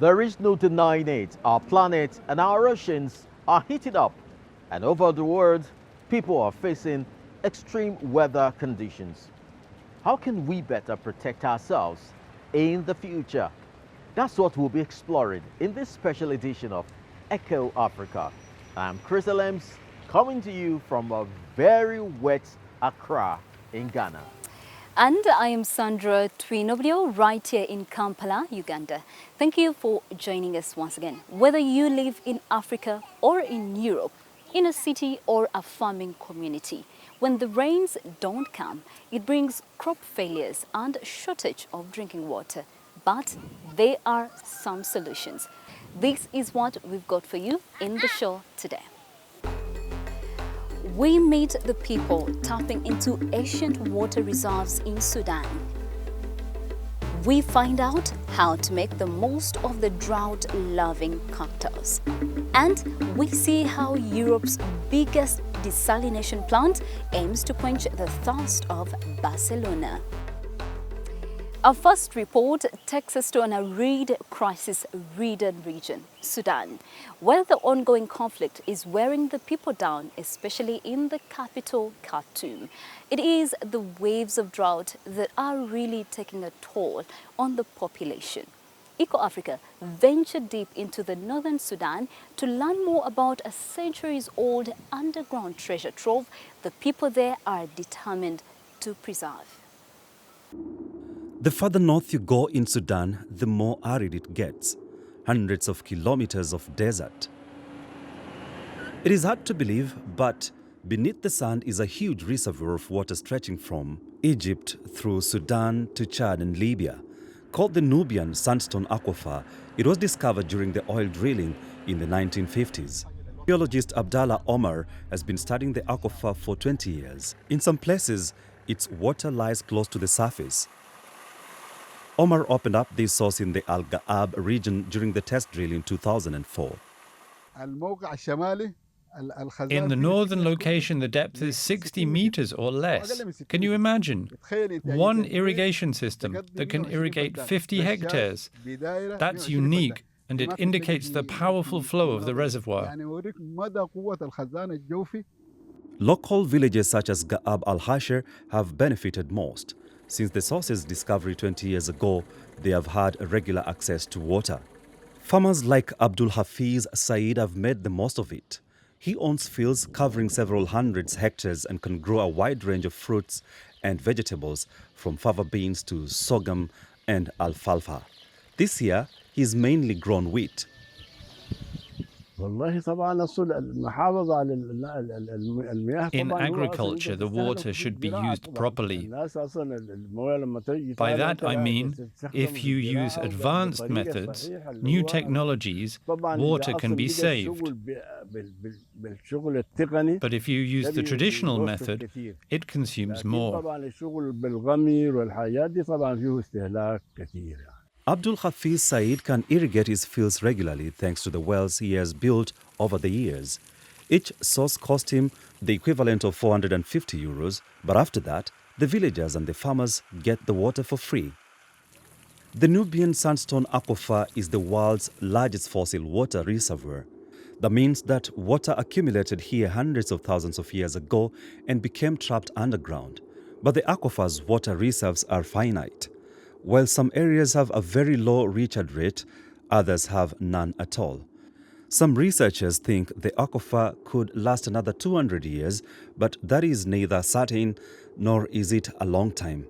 There is no denying it. Our planet and our oceans are heating up. And over the world, people are facing extreme weather conditions. How can we better protect ourselves in the future? That's what we'll be exploring in this special edition of Echo Africa. I'm Chris Lems, coming to you from a very wet Accra in Ghana. And I am Sandra Twinobio, right here in Kampala, Uganda. Thank you for joining us once again. Whether you live in Africa or in Europe, in a city or a farming community, when the rains don't come, it brings crop failures and shortage of drinking water. But there are some solutions. This is what we've got for you in the show today. We meet the people tapping into ancient water reserves in Sudan. We find out how to make the most of the drought-loving cactus. And we see how Europe's biggest desalination plant aims to quench the thirst of Barcelona. Our first report takes us to an arid, crisis-ridden region, Sudan, where the ongoing conflict is wearing the people down, especially in the capital, Khartoum. It is the waves of drought that are really taking a toll on the population. Eco Africa ventured deep into the northern Sudan to learn more about a centuries-old underground treasure trove the people there are determined to preserve. The further north you go in Sudan, the more arid it gets. Hundreds of kilometers of desert. It is hard to believe, but beneath the sand is a huge reservoir of water stretching from Egypt through Sudan to Chad and Libya. Called the Nubian Sandstone Aquifer, it was discovered during the oil drilling in the 1950s. Geologist Abdallah Omar has been studying the aquifer for 20 years. In some places, its water lies close to the surface. Omar opened up this source in the Al Ga'ab region during the test drill in 2004. In the northern location, the depth is 60 meters or less. Can you imagine? One irrigation system that can irrigate 50 hectares. That's unique, and it indicates the powerful flow of the reservoir. Local villages such as Ga'ab al-Hasher have benefited most. Since the source's discovery 20 years ago, they have had regular access to water. Farmers like Abdul Hafiz Said have made the most of it. He owns fields covering several hundred hectares and can grow a wide range of fruits and vegetables, from fava beans to sorghum and alfalfa. This year, he's mainly grown wheat. In agriculture, the water should be used properly. By that I mean, if you use advanced methods, new technologies, water can be saved. But if you use the traditional method, it consumes more. Abdul Hafiz Said can irrigate his fields regularly thanks to the wells he has built over the years. Each source cost him the equivalent of 450 euros, but after that, the villagers and the farmers get the water for free. The Nubian Sandstone Aquifer is the world's largest fossil water reservoir. That means that water accumulated here hundreds of thousands of years ago and became trapped underground. But the aquifer's water reserves are finite. While some areas have a very low recharge rate, others have none at all. Some researchers think the aquifer could last another 200 years, but that is neither certain nor is it a long time.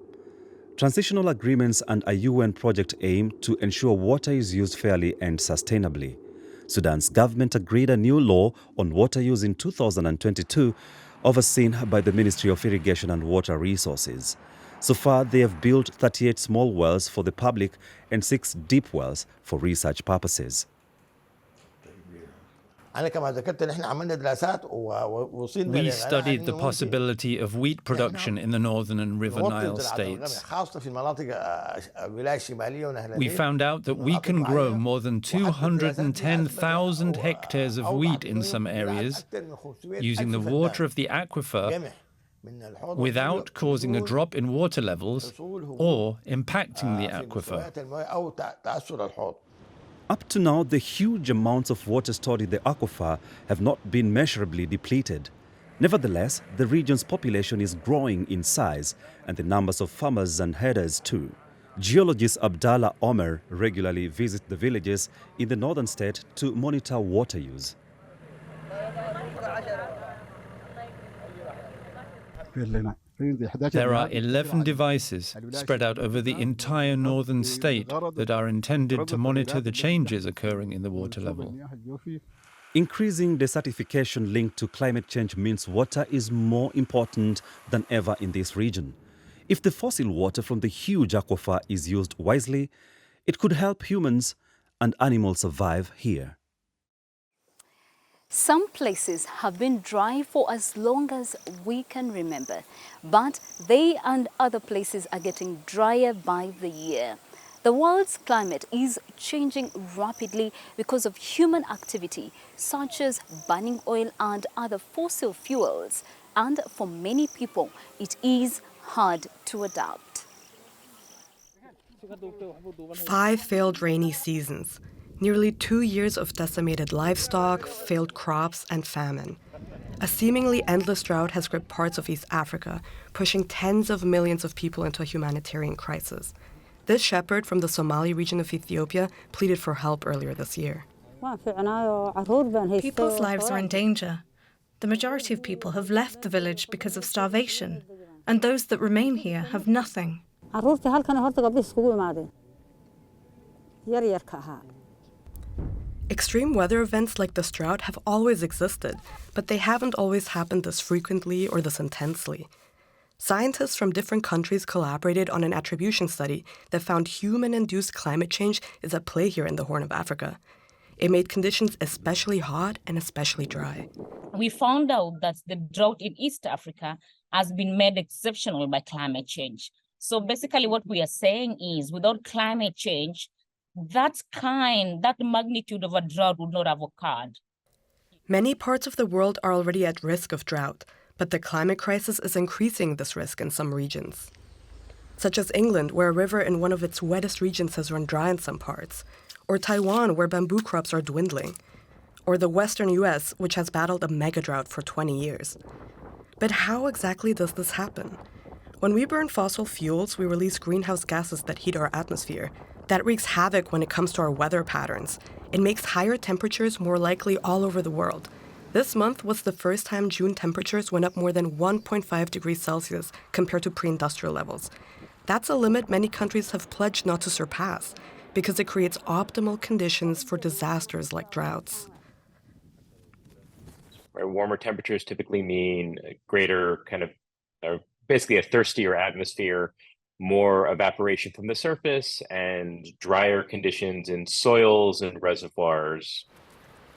Transitional agreements and a UN project aim to ensure water is used fairly and sustainably. Sudan's government agreed a new law on water use in 2022, overseen by the Ministry of Irrigation and Water Resources. So far, they have built 38 small wells for the public and 6 deep wells for research purposes. We studied the possibility of wheat production in the northern and River Nile states. We found out that we can grow more than 210,000 hectares of wheat in some areas using the water of the aquifer without causing a drop in water levels or impacting the aquifer. Up to now, the huge amounts of water stored in the aquifer have not been measurably depleted. Nevertheless, the region's population is growing in size, and the numbers of farmers and herders too. Geologist Abdallah Omer regularly visits the villages in the northern state to monitor water use. There are 11 devices spread out over the entire northern state that are intended to monitor the changes occurring in the water level. Increasing desertification linked to climate change means water is more important than ever in this region. If the fossil water from the huge aquifer is used wisely, it could help humans and animals survive here. Some places have been dry for as long as we can remember, but they and other places are getting drier by the year. The world's climate is changing rapidly because of human activity, such as burning oil and other fossil fuels. And for many people, it is hard to adapt. 5 failed rainy seasons, nearly 2 years of decimated livestock, failed crops, and famine. A seemingly endless drought has gripped parts of East Africa, pushing tens of millions of people into a humanitarian crisis. This shepherd from the Somali region of Ethiopia pleaded for help earlier this year. People's lives are in danger. The majority of people have left the village because of starvation, and those that remain here have nothing. Extreme weather events like this drought have always existed, but they haven't always happened this frequently or this intensely. Scientists from different countries collaborated on an attribution study that found human-induced climate change is at play here in the Horn of Africa. It made conditions especially hot and especially dry. We found out that the drought in East Africa has been made exceptional by climate change. So basically what we are saying is without climate change, that magnitude of a drought would not have occurred. Many parts of the world are already at risk of drought, but the climate crisis is increasing this risk in some regions. Such as England, where a river in one of its wettest regions has run dry in some parts, or Taiwan, where bamboo crops are dwindling, or the western US, which has battled a mega drought for 20 years. But how exactly does this happen? When we burn fossil fuels, we release greenhouse gases that heat our atmosphere. That wreaks havoc when it comes to our weather patterns. It makes higher temperatures more likely all over the world. This month was the first time June temperatures went up more than 1.5 degrees Celsius compared to pre-industrial levels. That's a limit many countries have pledged not to surpass because it creates optimal conditions for disasters like droughts. Warmer temperatures typically mean greater basically a thirstier atmosphere, more evaporation from the surface, and drier conditions in soils and reservoirs.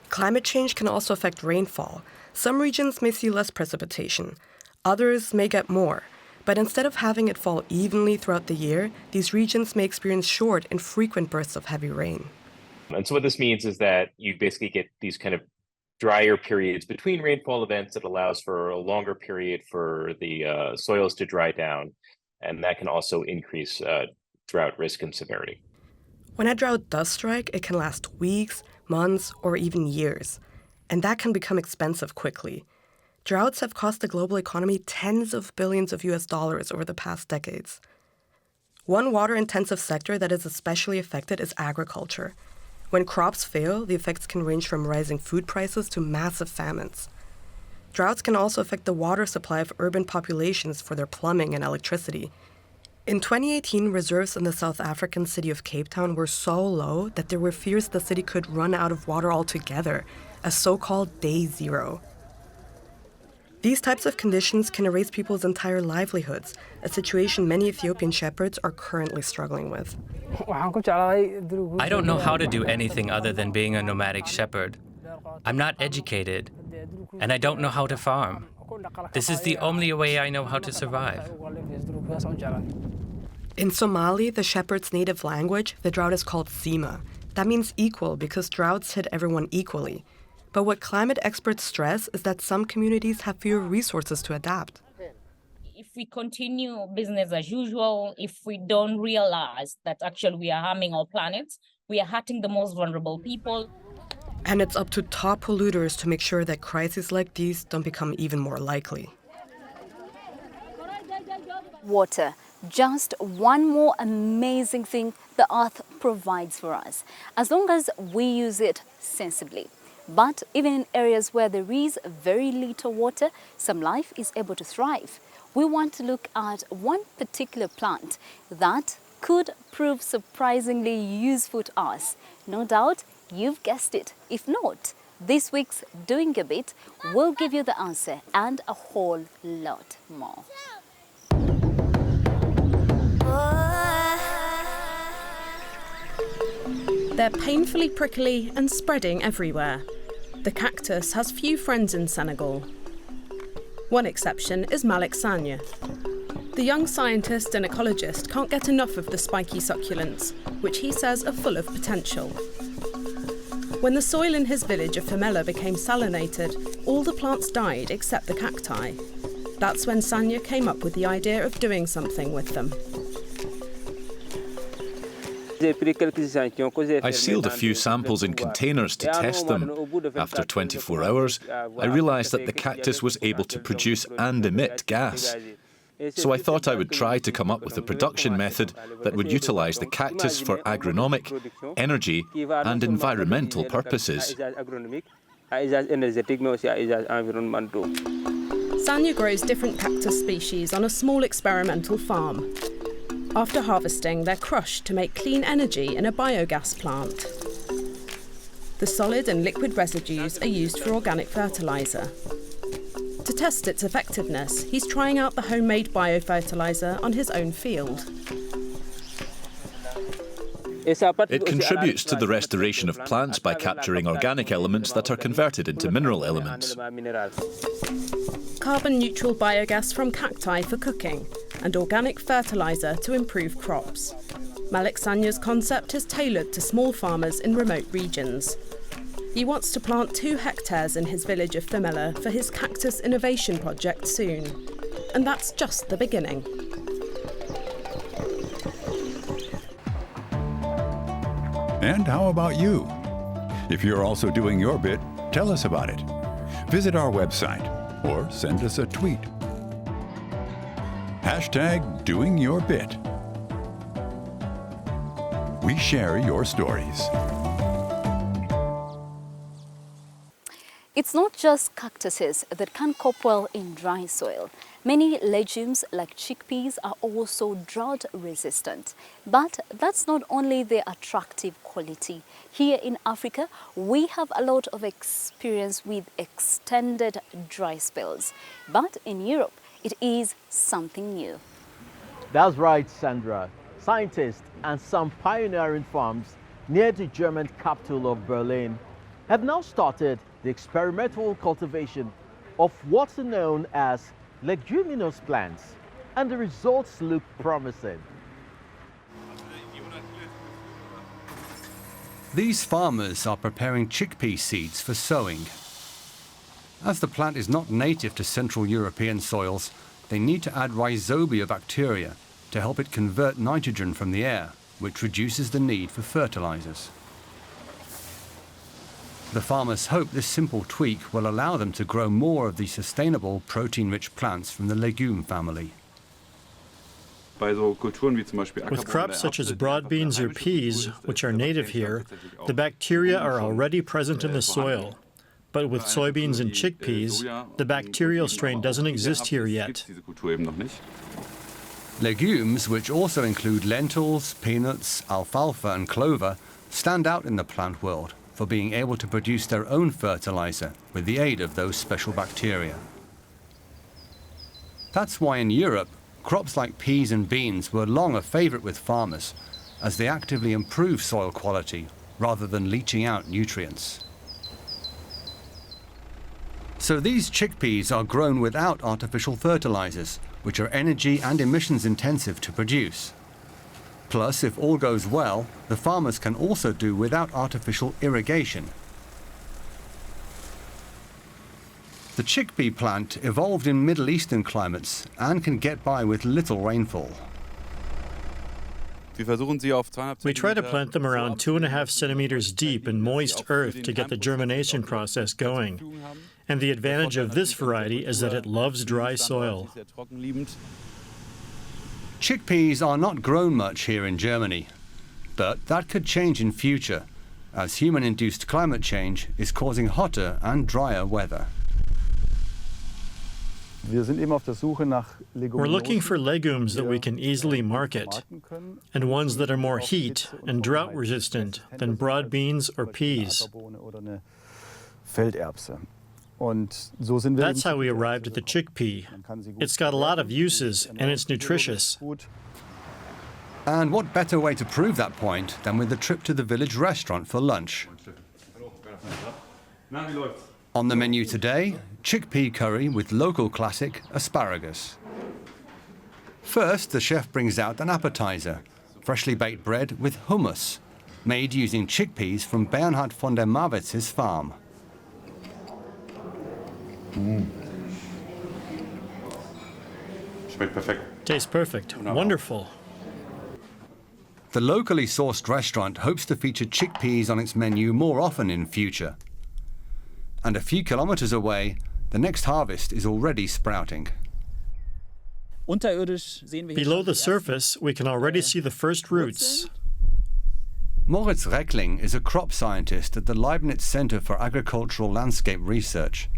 Climate change can also affect rainfall. Some regions may see less precipitation. Others may get more. But instead of having it fall evenly throughout the year, these regions may experience short and frequent bursts of heavy rain. And so what this means is that you basically get these kind of drier periods between rainfall events that allows for a longer period for the soils to dry down. And that can also increase drought risk and severity. When a drought does strike, it can last weeks, months, or even years. And that can become expensive quickly. Droughts have cost the global economy tens of billions of US dollars over the past decades. One water-intensive sector that is especially affected is agriculture. When crops fail, the effects can range from rising food prices to massive famines. Droughts can also affect the water supply of urban populations for their plumbing and electricity. In 2018, reserves in the South African city of Cape Town were so low that there were fears the city could run out of water altogether, a so-called day zero. These types of conditions can erase people's entire livelihoods, a situation many Ethiopian shepherds are currently struggling with. I don't know how to do anything other than being a nomadic shepherd. I'm not educated, and I don't know how to farm. This is the only way I know how to survive. In Somali, the shepherd's native language, the drought is called Zima. That means equal because droughts hit everyone equally. But what climate experts stress is that some communities have fewer resources to adapt. If we continue business as usual, if we don't realize that actually we are harming our planet, We are hurting the most vulnerable people. And it's up to top polluters to make sure that crises like these don't become even more likely. Water, just one more amazing thing the earth provides for us, as long as we use it sensibly. But even in areas where there is very little water, some life is able to thrive. We want to look at one particular plant that could prove surprisingly useful to us. No doubt, you've guessed it. If not, this week's Doing a Bit will give you the answer and a whole lot more. They're painfully prickly and spreading everywhere. The cactus has few friends in Senegal. One exception is Malik Sanya. The young scientist and ecologist can't get enough of the spiky succulents, which he says are full of potential. When the soil in his village of Femela became salinated, all the plants died except the cacti. That's when Sanya came up with the idea of doing something with them. I sealed a few samples in containers to test them. After 24 hours, I realized that the cactus was able to produce and emit gas. So I thought I would try to come up with a production method that would utilize the cactus for agronomic, energy, and environmental purposes. Sanya grows different cactus species on a small experimental farm. After harvesting, they're crushed to make clean energy in a biogas plant. The solid and liquid residues are used for organic fertilizer. To test its effectiveness, he's trying out the homemade biofertilizer on his own field. It contributes to the restoration of plants by capturing organic elements that are converted into mineral elements. Carbon-neutral biogas from cacti for cooking, and organic fertilizer to improve crops. Malik Sanya's concept is tailored to small farmers in remote regions. He wants to plant 2 hectares in his village of Femela for his Cactus Innovation project soon. And that's just the beginning. And how about you? If you're also doing your bit, tell us about it. Visit our website or send us a tweet. #DoingYourBit. We share your stories. It's not just cactuses that can cope well in dry soil. Many legumes like chickpeas are also drought resistant. But that's not only their attractive quality. Here in Africa, we have a lot of experience with extended dry spells. But in Europe, it is something new. That's right, Sandra. Scientists and some pioneering farms near the German capital of Berlin have now started the experimental cultivation of what's known as leguminous plants, and the results look promising. These farmers are preparing chickpea seeds for sowing. As the plant is not native to Central European soils, they need to add rhizobia bacteria to help it convert nitrogen from the air, which reduces the need for fertilizers. The farmers hope this simple tweak will allow them to grow more of the sustainable protein-rich plants from the legume family. With crops such as broad beans or peas, which are native here, the bacteria are already present in the soil. But with soybeans and chickpeas, the bacterial strain doesn't exist here yet. Legumes, which also include lentils, peanuts, alfalfa and clover, stand out in the plant world for being able to produce their own fertilizer with the aid of those special bacteria. That's why in Europe, crops like peas and beans were long a favorite with farmers, as they actively improve soil quality rather than leaching out nutrients. So these chickpeas are grown without artificial fertilizers, which are energy and emissions intensive to produce. Plus, if all goes well, the farmers can also do without artificial irrigation. The chickpea plant evolved in Middle Eastern climates and can get by with little rainfall. We try to plant them around 2.5 centimeters deep in moist earth to get the germination process going. And the advantage of this variety is that it loves dry soil. Chickpeas are not grown much here in Germany, but that could change in future, as human-induced climate change is causing hotter and drier weather. We're looking for legumes that we can easily market, and ones that are more heat and drought resistant than broad beans or peas. That's how we arrived at the chickpea. It's got a lot of uses and it's nutritious. And what better way to prove that point than with a trip to the village restaurant for lunch? On the menu today, chickpea curry with local classic asparagus. First, the chef brings out an appetizer, freshly baked bread with hummus, made using chickpeas from Bernhard von der Marwitz's farm. Tastes perfect. Wonderful. The locally sourced restaurant hopes to feature chickpeas on its menu more often in future. And a few kilometers away, the next harvest is already sprouting. Below the surface, we can already see the first roots. Moritz Reckling is a crop scientist at the Leibniz Center for Agricultural Landscape Research.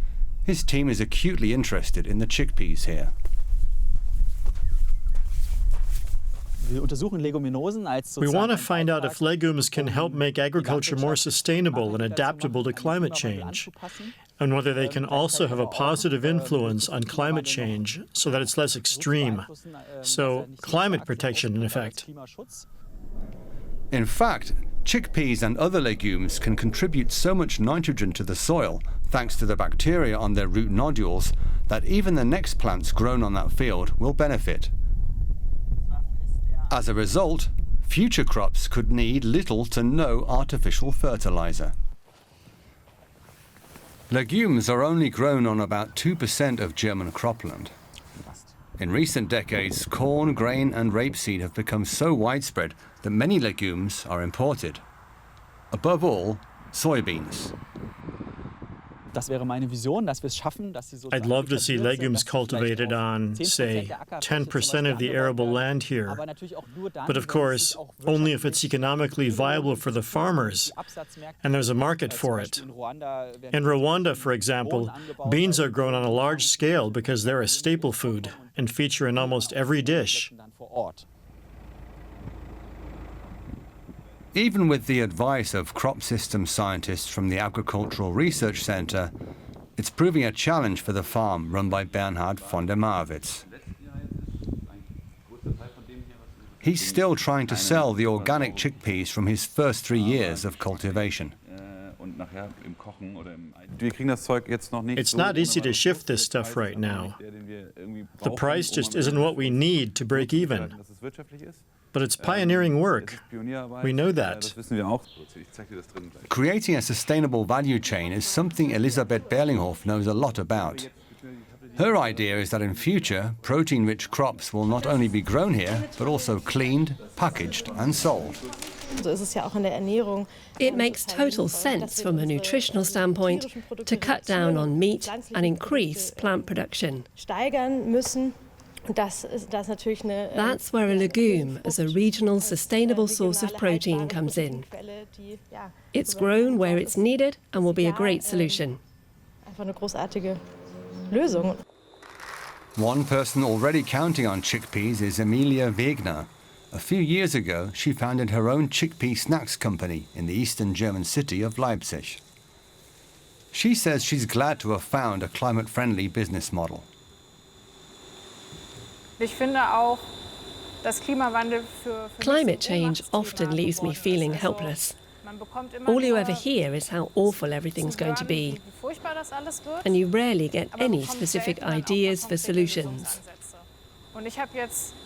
His team is acutely interested in the chickpeas here. We want to find out if legumes can help make agriculture more sustainable and adaptable to climate change, and whether they can also have a positive influence on climate change so that it's less extreme. So, climate protection, in effect. In fact, chickpeas and other legumes can contribute so much nitrogen to the soil, thanks to the bacteria on their root nodules, that even the next plants grown on that field will benefit. As a result, future crops could need little to no artificial fertilizer. Legumes are only grown on about 2% of German cropland. In recent decades, corn, grain and rapeseed have become so widespread that many legumes are imported. Above all, soybeans. I'd love to see legumes cultivated on, say, 10% of the arable land here. But of course, only if it's economically viable for the farmers, and there's a market for it. In Rwanda, for example, beans are grown on a large scale because they're a staple food and feature in almost every dish. Even with the advice of crop system scientists from the Agricultural Research Center, it's proving a challenge for the farm run by Bernhard von der Marwitz. He's still trying to sell the organic chickpeas from his first 3 years of cultivation. It's not easy to shift this stuff right now. The price just isn't what we need to break even. But it's pioneering work. We know that. Creating a sustainable value chain is something Elisabeth Berlinghoff knows a lot about. Her idea is that in future, protein-rich crops will not only be grown here, but also cleaned, packaged and sold. It makes total sense from a nutritional standpoint to cut down on meat and increase plant production. That's where a legume as a regional sustainable source of protein comes in. It's grown where it's needed and will be a great solution. One person already counting on chickpeas is Emilia Wegner. A few years ago, she founded her own chickpea snacks company in the eastern German city of Leipzig. She says she's glad to have found a climate-friendly business model. Climate change often leaves me feeling helpless. All you ever hear is how awful everything's going to be, and you rarely get any specific ideas for solutions.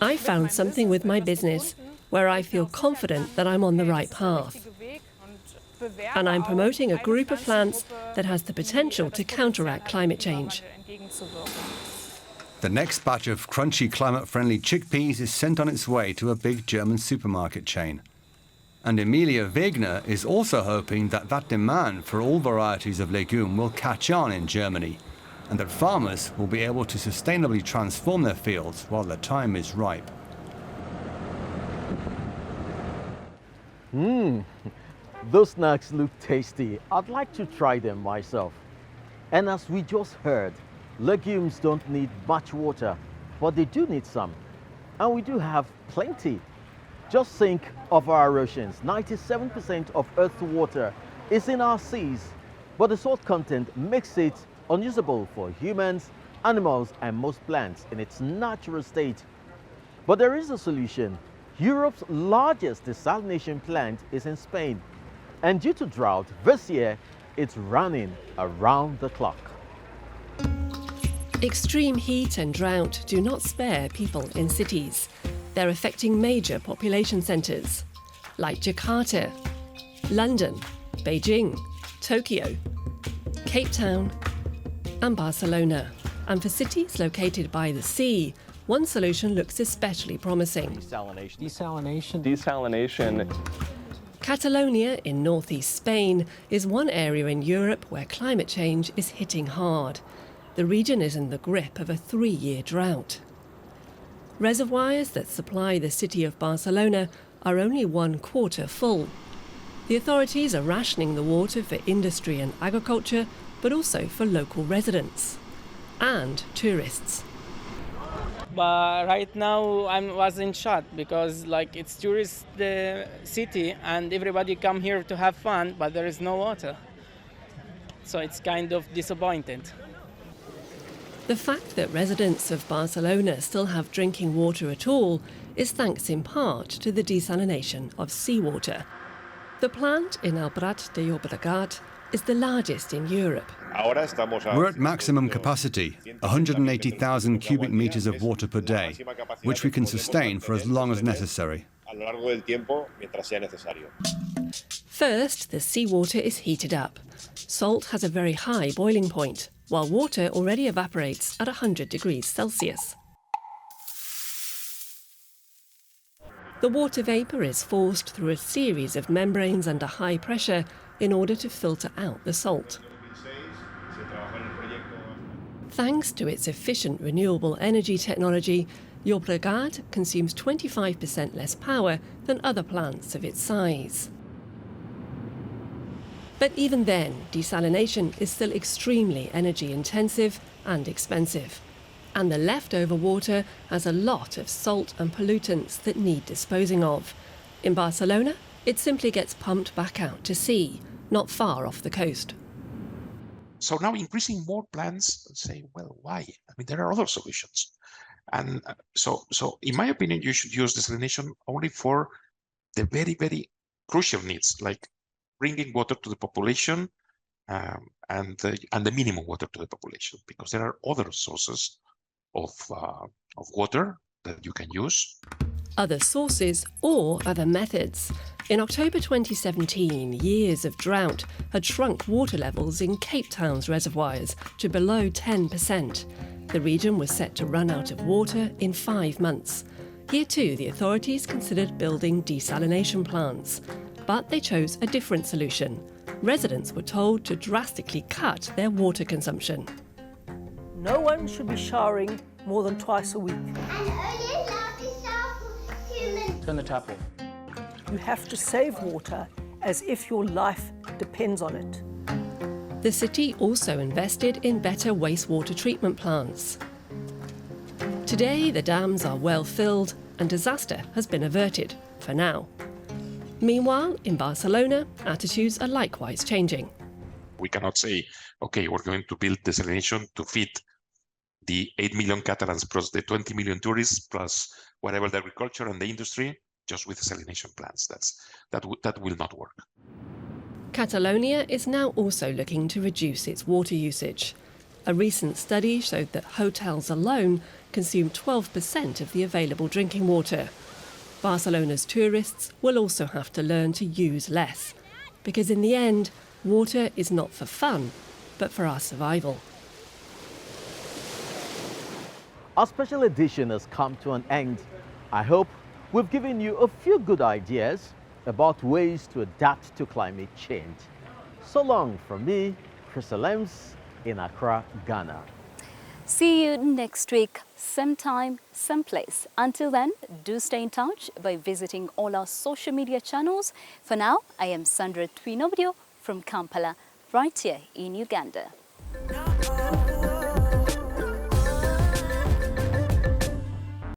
I found something with my business where I feel confident that I'm on the right path. And I'm promoting a group of plants that has the potential to counteract climate change. The next batch of crunchy, climate-friendly chickpeas is sent on its way to a big German supermarket chain. And Emilia Wegner is also hoping that that demand for all varieties of legume will catch on in Germany, and that farmers will be able to sustainably transform their fields while the time is ripe. Those snacks look tasty. I'd like to try them myself. And as we just heard, legumes don't need much water, but they do need some. And we do have plenty. Just think of our oceans. 97% of Earth's water is in our seas, but the salt content makes it unusable for humans, animals, and most plants in its natural state. But there is a solution. Europe's largest desalination plant is in Spain, and due to drought this year, it's running around the clock. Extreme heat and drought do not spare people in cities. They're affecting major population centres like Jakarta, London, Beijing, Tokyo, Cape Town, and Barcelona. And for cities located by the sea, one solution looks especially promising. Desalination. Catalonia in northeast Spain is one area in Europe where climate change is hitting hard. The region is in the grip of a 3-year drought. Reservoirs that supply the city of Barcelona are only 1/4 full. The authorities are rationing the water for industry and agriculture, but also for local residents and tourists. But right now I was in shock because it's tourist city and everybody come here to have fun, but there is no water. So it's kind of disappointing. The fact that residents of Barcelona still have drinking water at all is thanks in part to the desalination of seawater. The plant in El Prat de Llobregat is the largest in Europe. We're at maximum capacity, 180,000 cubic meters of water per day, which we can sustain for as long as necessary. First, the seawater is heated up. Salt has a very high boiling point, while water already evaporates at 100 degrees Celsius. The water vapour is forced through a series of membranes under high pressure in order to filter out the salt. Thanks to its efficient renewable energy technology, Llobregat consumes 25% less power than other plants of its size. But even then, desalination is still extremely energy intensive and expensive. And the leftover water has a lot of salt and pollutants that need disposing of. In Barcelona, it simply gets pumped back out to sea, not far off the coast. So now increasing more plants say, well, why? I mean, there are other solutions. And so in my opinion, you should use desalination only for the very, very crucial needs, like bringing water to the population and the minimum water to the population, because there are other sources of water that you can use. Other sources or other methods. In October 2017, years of drought had shrunk water levels in Cape Town's reservoirs to below 10%. The region was set to run out of water in 5 months. Here too, the authorities considered building desalination plants, but they chose a different solution. Residents were told to drastically cut their water consumption. No one should be showering more than twice a week. Turn the tap off. You have to save water as if your life depends on it. The city also invested in better wastewater treatment plants. Today, the dams are well filled and disaster has been averted, for now. Meanwhile, in Barcelona, attitudes are likewise changing. We cannot say, okay, we're going to build desalination to feed the 8 million Catalans plus the 20 million tourists plus whatever the agriculture and the industry, just with desalination plants. That will not work. Catalonia is now also looking to reduce its water usage. A recent study showed that hotels alone consume 12% of the available drinking water. Barcelona's tourists will also have to learn to use less, because in the end, water is not for fun, but for our survival. Our special edition has come to an end. I hope we've given you a few good ideas about ways to adapt to climate change. So long from me, Chris Lems in Accra, Ghana. See you next week, same time, same place. Until then, do stay in touch by visiting all our social media channels. For now, I am Sandra Twinobdio from Kampala, right here in Uganda.